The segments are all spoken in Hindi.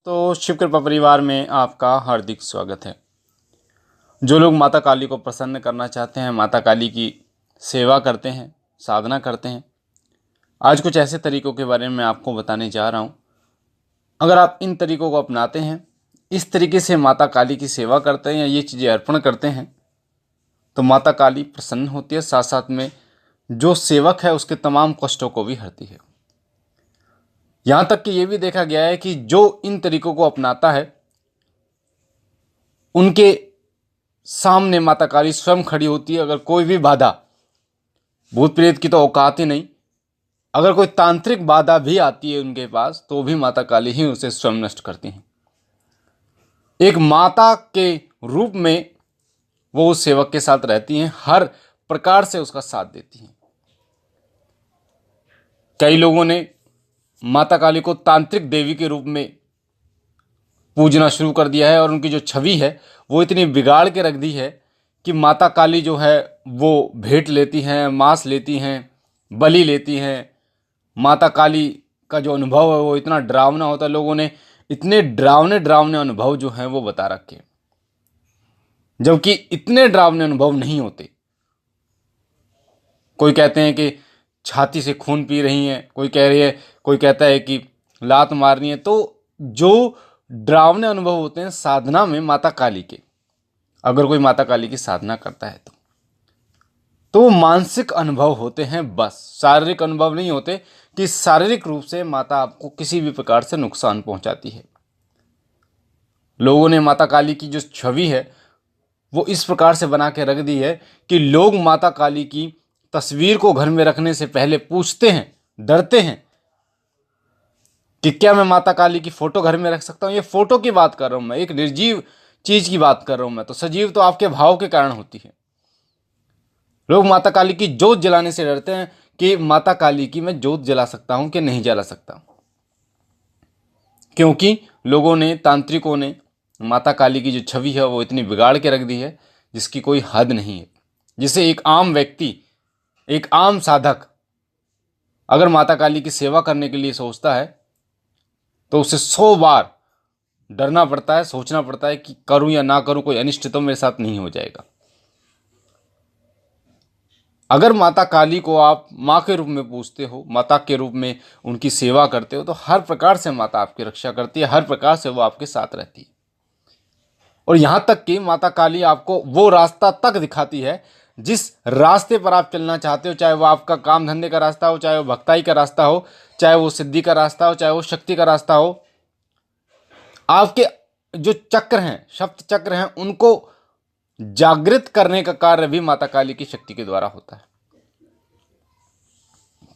तो शिव कृपा परिवार में आपका हार्दिक स्वागत है। जो लोग माता काली को प्रसन्न करना चाहते हैं, माता काली की सेवा करते हैं, साधना करते हैं, आज कुछ ऐसे तरीकों के बारे में मैं आपको बताने जा रहा हूँ। अगर आप इन तरीकों को अपनाते हैं, इस तरीके से माता काली की सेवा करते हैं या ये चीज़ें अर्पण करते हैं, तो माता काली प्रसन्न होती है, साथ साथ में जो सेवक है उसके तमाम कष्टों को भी हरती है। यहाँ तक कि ये भी देखा गया है कि जो इन तरीकों को अपनाता है उनके सामने माता काली स्वयं खड़ी होती है। अगर कोई भी बाधा, भूत प्रेत की तो औकात ही नहीं, अगर कोई तांत्रिक बाधा भी आती है उनके पास तो भी माता काली ही उसे स्वयं नष्ट करती हैं। एक माता के रूप में वो उस सेवक के साथ रहती हैं, हर प्रकार से उसका साथ देती हैं। कई लोगों ने माता काली को तांत्रिक देवी के रूप में पूजना शुरू कर दिया है और उनकी जो छवि है वो इतनी बिगाड़ के रख दी है कि माता काली जो है वो भेंट लेती हैं, मांस लेती हैं, बलि लेती हैं। माता काली का जो अनुभव है वो इतना डरावना होता है, लोगों ने इतने डरावने डरावने अनुभव जो हैं वो बता रखे, जबकि इतने डरावने अनुभव नहीं होते। कोई कहते हैं कि छाती से खून पी रही हैं, कोई कह रही है, कोई कहता है कि लात मारनी है। तो जो डरावने अनुभव होते हैं साधना में माता काली के, अगर कोई माता काली की साधना करता है तो वो मानसिक अनुभव होते हैं, बस शारीरिक अनुभव नहीं होते कि शारीरिक रूप से माता आपको किसी भी प्रकार से नुकसान पहुंचाती है। लोगों ने माता काली की जो छवि है वो इस प्रकार से बना के रख दी है कि लोग माता काली की तस्वीर को घर में रखने से पहले पूछते हैं, डरते हैं कि क्या मैं माता काली की फोटो घर में रख सकता हूँ। ये फोटो की बात कर रहा हूँ मैं, एक निर्जीव चीज की बात कर रहा हूँ मैं। तो सजीव तो आपके भाव के कारण होती है। लोग माता काली की जोत जलाने से डरते हैं कि माता काली की मैं जोत जला सकता हूं कि नहीं जला सकता, क्योंकि लोगों ने, तांत्रिकों ने माता काली की जो छवि है वो इतनी बिगाड़ के रख दी है जिसकी कोई हद नहीं है। जिसे एक आम व्यक्ति, एक आम साधक अगर माता काली की सेवा करने के लिए सोचता है तो उसे 100 बार डरना पड़ता है, सोचना पड़ता है कि करूं या ना करूं, कोई अनिष्ट तो मेरे साथ नहीं हो जाएगा। अगर माता काली को आप माँ के रूप में पूजते हो, माता के रूप में उनकी सेवा करते हो, तो हर प्रकार से माता आपकी रक्षा करती है, हर प्रकार से वो आपके साथ रहती है। और यहाँ तक कि माता काली आपको वो रास्ता तक दिखाती है जिस रास्ते पर आप चलना चाहते हो, चाहे वो आपका काम धंधे का रास्ता हो, चाहे वो भक्ताई का रास्ता हो, चाहे वो सिद्धि का रास्ता हो, चाहे वो शक्ति का रास्ता हो। आपके जो चक्र हैं, सप्त चक्र हैं, उनको जागृत करने का कार्य भी माता काली की शक्ति के द्वारा होता है।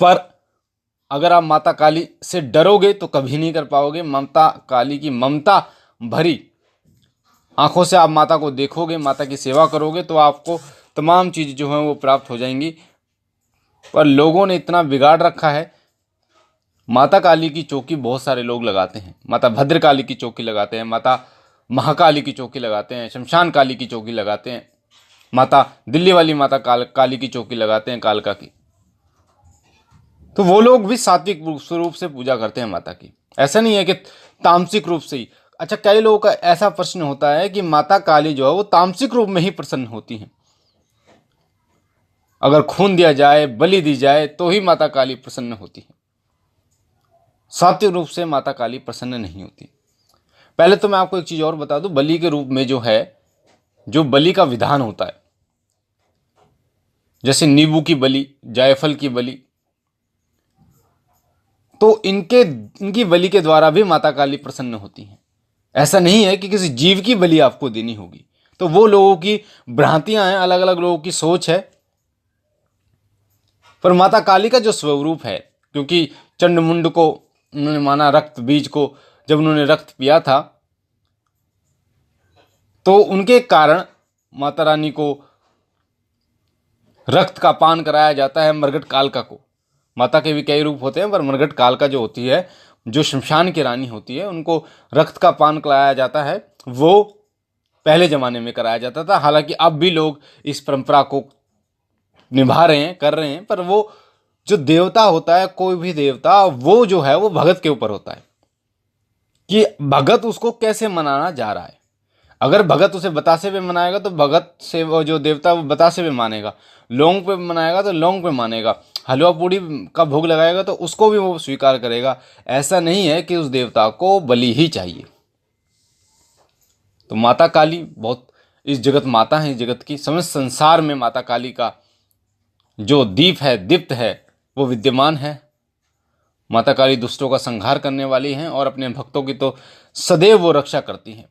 पर अगर आप माता काली से डरोगे तो कभी नहीं कर पाओगे। माता काली की ममता भरी आंखों से आप माता को देखोगे, माता की सेवा करोगे तो आपको तमाम चीज़ जो हैं वो प्राप्त हो जाएंगी। पर लोगों ने इतना बिगाड़ रखा है। माता काली की चौकी बहुत सारे लोग लगाते हैं, माता भद्र काली की चौकी लगाते हैं, माता महाकाली की चौकी लगाते हैं, शमशान काली की चौकी लगाते हैं, माता दिल्ली वाली माता काली की चौकी लगाते हैं, कालका की। तो वो लोग भी सात्विक रूप से पूजा करते हैं माता की, ऐसा नहीं है कि तामसिक रूप से ही। अच्छा, कई लोगों का ऐसा प्रश्न होता है कि माता काली जो है वो तामसिक रूप में ही प्रसन्न होती हैं, अगर खून दिया जाए, बलि दी जाए तो ही माता काली प्रसन्न होती है। सात्विक रूप से माता काली प्रसन्न नहीं होती। पहले तो मैं आपको एक चीज और बता दूं, बलि के रूप में जो है, जो बलि का विधान होता है, जैसे नींबू की बलि, जायफल की बलि, तो इनकी बलि के द्वारा भी माता काली प्रसन्न होती हैं। ऐसा नहीं है कि किसी जीव की बलि आपको देनी होगी। तो वो लोगों की भ्रांतियां हैं, अलग अलग लोगों की सोच है। पर माता काली का जो स्वरूप है, क्योंकि चंडमुंड को उन्होंने माना, रक्त बीज को जब उन्होंने रक्त पिया था तो उनके कारण माता रानी को रक्त का पान कराया जाता है। मरघट कालका को, माता के भी कई रूप होते हैं पर मरघट कालका जो होती है, जो शमशान की रानी होती है, उनको रक्त का पान कराया जाता है। वो पहले जमाने में कराया जाता था, हालांकि अब भी लोग इस परंपरा को निभा रहे हैं, कर रहे हैं। पर वो जो देवता होता है, कोई भी देवता, वो जो है वो भगत के ऊपर होता है। कि भगत उसको कैसे मनाना जा रहा है। अगर भगत उसे बतासे पे मनाएगा तो भगत से वो जो देवता वो बतासे पे मानेगा, लौंग पे मनाएगा तो लौंग पे मानेगा, हलवा पूड़ी का भोग लगाएगा तो उसको भी वो स्वीकार करेगा। ऐसा नहीं है कि उस देवता को बलि ही चाहिए। तो माता काली बहुत, इस जगत माता है, इस जगत की समस्त संसार में माता काली का जो दीप है, दीप्त है, वो विद्यमान है। माता काली दुष्टों का संहार करने वाली हैं और अपने भक्तों की तो सदैव वो रक्षा करती हैं।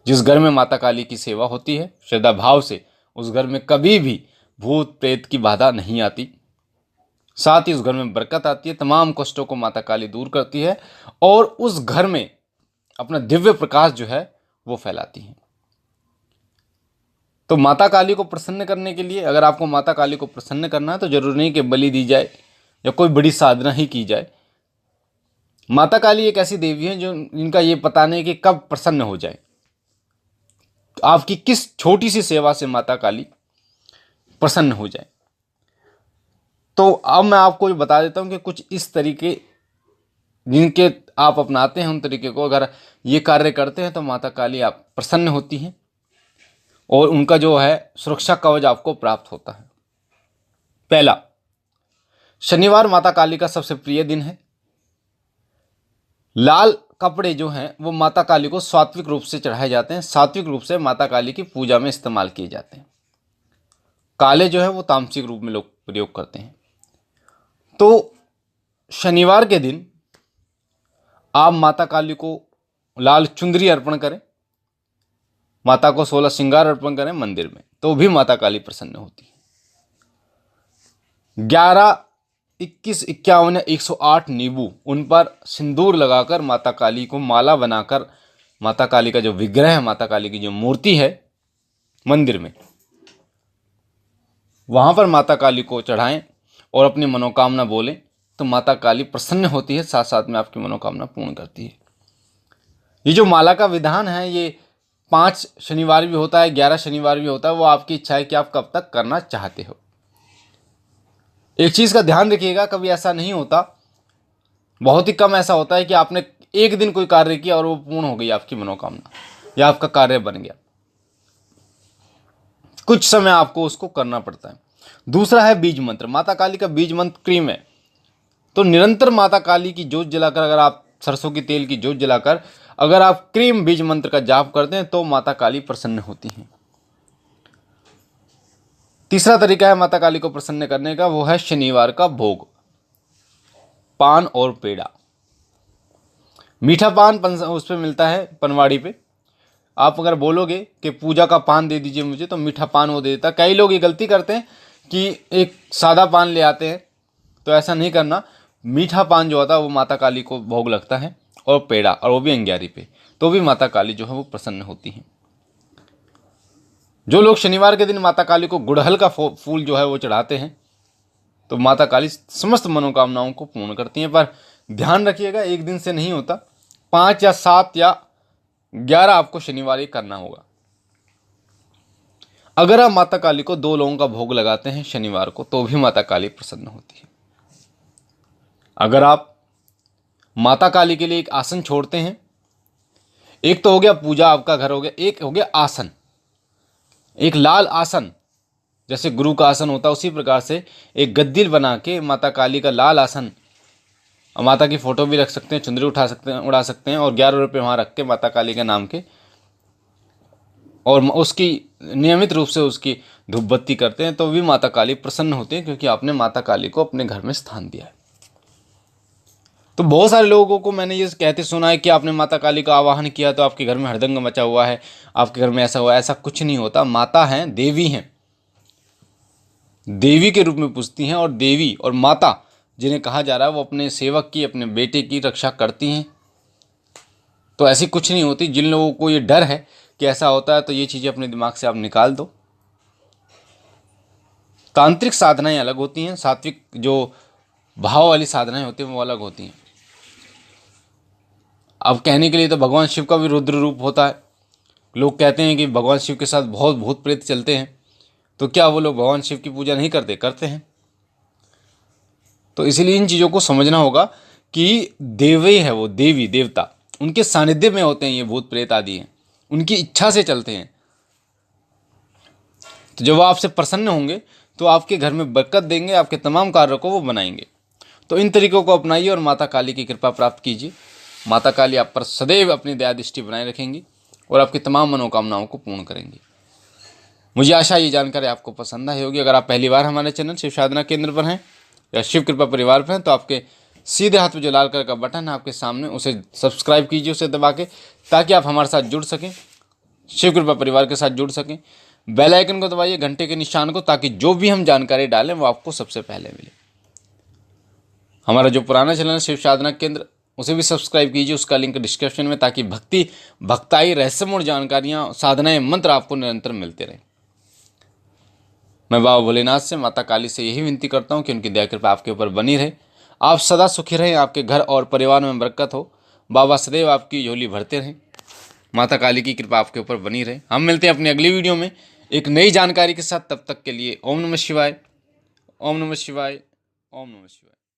जिस घर में माता काली की सेवा होती है श्रद्धा भाव से, उस घर में कभी भी भूत प्रेत की बाधा नहीं आती। साथ ही उस घर में बरकत आती है, तमाम कष्टों को माता काली दूर करती है और उस घर में अपना दिव्य प्रकाश जो है वो फैलाती है। तो माता काली को प्रसन्न करने के लिए, अगर आपको माता काली को प्रसन्न करना है तो जरूरी नहीं कि बलि दी जाए या कोई बड़ी साधना ही की जाए। माता काली एक ऐसी देवी है जो इनका ये पता नहीं कि कब प्रसन्न हो जाए। आपकी किस छोटी सी सेवा से माता काली प्रसन्न हो जाए। तो अब मैं आपको ये बता देता हूं कि कुछ इस तरीके जिनके आप अपनाते हैं, उन तरीके को अगर ये कार्य करते हैं तो माता काली आप प्रसन्न होती हैं और उनका जो है सुरक्षा कवच आपको प्राप्त होता है। पहला, शनिवार माता काली का सबसे प्रिय दिन है। लाल कपड़े जो हैं वो माता काली को सात्विक रूप से चढ़ाए जाते हैं, सात्विक रूप से माता काली की पूजा में इस्तेमाल किए जाते हैं। काले जो है वो तामसिक रूप में लोग प्रयोग करते हैं। तो शनिवार के दिन आप माता काली को लाल चुंदरी अर्पण करें, माता को 16 श्रृंगार अर्पण करें मंदिर में, तो भी माता काली प्रसन्न होती है। 11, 21, 51 या 108 नींबू, उन पर सिंदूर लगाकर माता काली को माला बनाकर, माता काली का जो विग्रह है, माता काली की जो मूर्ति है मंदिर में, वहां पर माता काली को चढ़ाएं और अपनी मनोकामना बोलें तो माता काली प्रसन्न होती है, साथ साथ में आपकी मनोकामना पूर्ण करती है। ये जो माला का विधान है ये 5 शनिवार भी होता है, 11 शनिवार भी होता है, वो आपकी इच्छा है कि आप कब तक करना चाहते हो। एक चीज का ध्यान रखिएगा, कभी ऐसा नहीं होता, बहुत ही कम ऐसा होता है कि आपने एक दिन कोई कार्य किया और वो पूर्ण हो गई आपकी मनोकामना या आपका कार्य बन गया। कुछ समय आपको उसको करना पड़ता है। दूसरा है बीज मंत्र। माता काली का बीज मंत्र क्रीम है, तो निरंतर माता काली की जोत जलाकर, अगर आप सरसों की तेल की जोत जलाकर अगर आप क्रीम बीज मंत्र का जाप करते हैं तो माता काली प्रसन्न होती हैं। तीसरा तरीका है माता काली को प्रसन्न करने का, वो है शनिवार का भोग, पान और पेड़ा। मीठा पान उस पे मिलता है पनवाड़ी पे। आप अगर बोलोगे कि पूजा का पान दे दीजिए मुझे, तो मीठा पान वो दे देता। कई लोग ये गलती करते हैं कि एक सादा पान ले आते हैं, तो ऐसा नहीं करना। मीठा पान जो होता है वो माता काली को भोग लगता है, और पेड़ा, और वो भी अंग्यारी पे, तो भी माता काली जो है वो प्रसन्न होती है। जो लोग शनिवार के दिन माता काली को गुड़हल का फूल जो है वो चढ़ाते हैं तो माता काली समस्त मनोकामनाओं को पूर्ण करती हैं। पर ध्यान रखिएगा, एक दिन से नहीं होता, 5 या 7 या 11 आपको शनिवार ही करना होगा। अगर आप माता काली को 2 लोगों का भोग लगाते हैं शनिवार को, तो भी माता काली प्रसन्न होती है। अगर आप माता काली के लिए एक आसन छोड़ते हैं, एक तो हो गया पूजा, आपका घर हो गया, एक हो गया आसन, एक लाल आसन, जैसे गुरु का आसन होता है उसी प्रकार से एक गद्दी बना के माता काली का लाल आसन, माता की फोटो भी रख सकते हैं, चुंदरी उठा सकते हैं, उड़ा सकते हैं, और 11 रुपये वहाँ रख के माता काली के नाम के, और उसकी नियमित रूप से उसकी धूप बत्ती करते हैं, तो भी माता काली प्रसन्न होती है, क्योंकि आपने माता काली को अपने घर में स्थान दिया है। तो बहुत सारे लोगों को मैंने ये कहते सुना है कि आपने माता काली का आवाहन किया तो आपके घर में हड़दंग मचा हुआ है, आपके घर में ऐसा हुआ। ऐसा कुछ नहीं होता। माता हैं, देवी हैं, देवी के रूप में पूजती हैं, और देवी और माता जिन्हें कहा जा रहा है वो अपने सेवक की, अपने बेटे की रक्षा करती हैं। तो ऐसी कुछ नहीं होती। जिन लोगों को ये डर है कि ऐसा होता है, तो ये चीज़ें अपने दिमाग से आप निकाल दो। तांत्रिक साधनाएं अलग होती हैं, सात्विक जो भाव वाली साधनाएं होती हैं वो अलग होती हैं। अब कहने के लिए तो भगवान शिव का भी रुद्र रूप होता है। लोग कहते हैं कि भगवान शिव के साथ बहुत भूत प्रेत चलते हैं, तो क्या वो लोग भगवान शिव की पूजा नहीं करते? करते हैं। तो इसीलिए इन चीज़ों को समझना होगा कि देवी है वो, देवी देवता, उनके सानिध्य में होते हैं ये भूत प्रेत आदि हैं, उनकी इच्छा से चलते हैं। तो जब वो आपसे प्रसन्न होंगे तो आपके घर में बरकत देंगे, आपके तमाम कार्यों को वो बनाएंगे। तो इन तरीकों को अपनाइए और माता काली की कृपा प्राप्त कीजिए। माता काली आप पर सदैव अपनी दया दृष्टि बनाए रखेंगी और आपकी तमाम मनोकामनाओं को पूर्ण करेंगी। मुझे आशा है ये जानकारी आपको पसंद आई होगी। अगर आप पहली बार हमारे चैनल शिव साधना केंद्र पर हैं या शिव कृपा परिवार पर हैं तो आपके सीधे हाथ में जो लाल कलर का बटन है आपके सामने, उसे सब्सक्राइब कीजिए, उसे दबा के, ताकि आप हमारे साथ जुड़ सकें, शिव कृपा परिवार के साथ जुड़ सकें। बेल आइकन को दबाइए, घंटे के निशान को, ताकि जो भी हम जानकारी डालें वो आपको सबसे पहले मिले। हमारा जो पुराना चैनल है शिव साधना केंद्र, उसे भी सब्सक्राइब कीजिए, उसका लिंक डिस्क्रिप्शन में, ताकि भक्ति, भक्ताई, रहस्यमूर्ण जानकारियाँ, साधनाएं, मंत्र आपको निरंतर मिलते रहें। मैं बाबा भोलेनाथ से, माता काली से यही विनती करता हूँ कि उनकी दया कृपा आपके ऊपर बनी रहे, आप सदा सुखी रहें, आपके घर और परिवार में बरकत हो, बाबा सदैव आपकी झोली भरते रहें, माता काली की कृपा आपके ऊपर बनी रहे। हम मिलते हैं अपनी अगली वीडियो में एक नई जानकारी के साथ। तब तक के लिए ओम नमः शिवाय, ओम नमः शिवाय, ओम नमः शिवाय।